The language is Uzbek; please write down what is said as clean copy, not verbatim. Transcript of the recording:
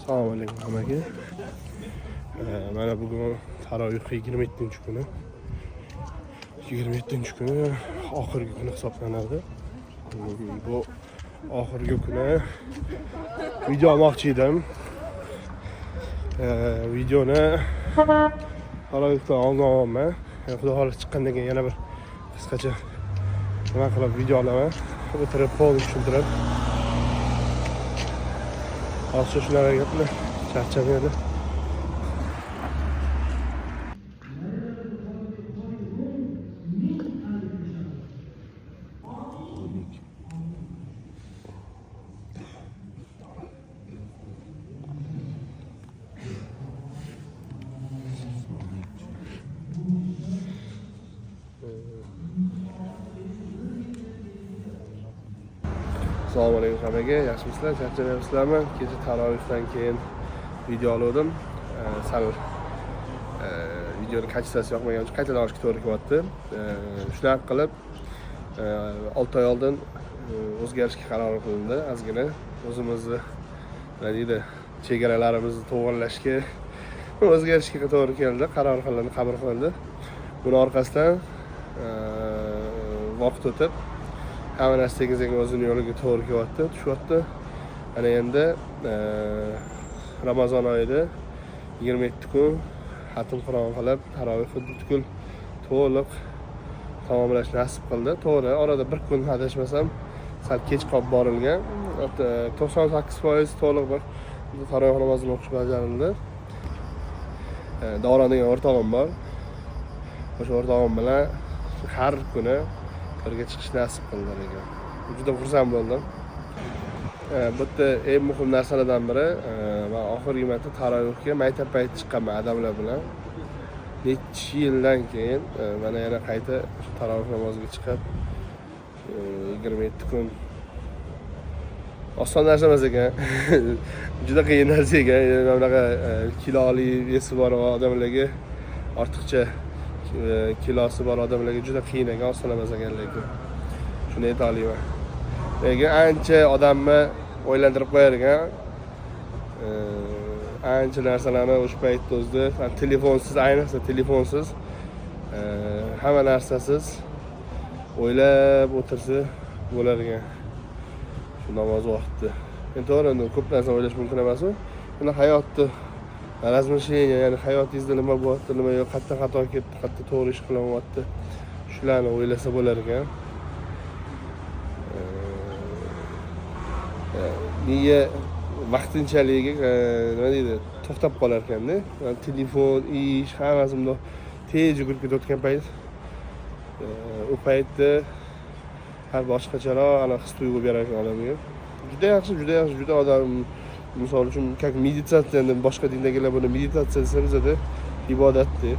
Assalomu alaykum hammaga. Mana bugun tarovih 27-kuni. 27-kuni oxirgi kun hisoblanadi. Bu oxirgi kuni video olmoqchi edim. Videoni tarovihdan oldin olaman. Xudo xohlasa chiqqandan keyin yana bir qisqacha nima qilib video olaman. O'tirib qo'lni tushuntirib. Hozir shunaqa gaplar charchamaydi. Assalomu alaykum hammaga, yaxshimisizlar? Charchamayapsizlarmi? Kecha tarovihdan keyin video oldim. Sal videoning kachitasi yoqmagan uchun qaytadan olishga to'g'ri kelyapti. Shunaqa qilib 6 oy oldin o'zgarishga qaror qilindi. Ozgina o'zimizni nima deydi, chegaralarimizni to'g'rilashga o'zgarishga to'g'ri keldi. Qaror qilindi, qabul qilindi. Buning orqasidan vaqt o'tib hamma narsa tekin o'zini yo'liga to'g'ri kelyapti, tushyapti. Ana endi Ramazon oyida 27 kun xatm Qur'on qilib, tarovih butkul to'liq tamomlash nasib qildi. To'g'ri, orada bir kun adashmasam, sal kech qolib borilgan. 98% to'liq bir tarovih namozini o'qish bajarildi. Davron degan o'rtog'im bor. O'sha o'rtog'im bilan har kuni birga chiqish nasib qildi ekan. Juda xursand bo'ldim. Bu yerda eng muhim narsalardan biri, men oxirgi marta tarovihga maytap payti chiqqanman adamlar bilan. Necha yildan keyin mana yana qayta tarovih namoziga chiqib 27 kun oson narsa emas ekan. Juda qiyin narsa ekan. Bunaqa kiloli vesi bor odamlarga, ortiqcha kilosi bor odamlarga juda qiyin ekan, oson emas ekan lekin. Shuni ayta olaman. Lekin ancha odamni o'ylantirib qo'yar ekan. Ancha narsalarni o'sha paytda o'zida, telefonsiz, ayniqsa telefonsiz, hamma narsasiz o'ylab o'tirsa bo'lar ekan. Shu namoz vaqtida. Endi to'g'ri, ko'p narsa o'ylash mumkin emas-ku. Buni hayotda razmishleniyya, ya'ni hayotingizda nima bo'lyapti, nima yo'q, qayerdan xato ketdi, qayerda to'g'ri ish qilyapti. Shularni o'ylasa bo'lar ekan. Miya vaqtinchalik nima deydi, to'xtab qolar ekanda. Telefon, ish, hammasi bundoq tez yugurib ketayotgan payt, u paytda har boshqacharoq ana his tuyg'u berar ekan odamga. Juda yaxshi, juda odam misol uchun, как meditatsiya, boshqa dindagilar buni meditatsiya desa, bizda ibodatda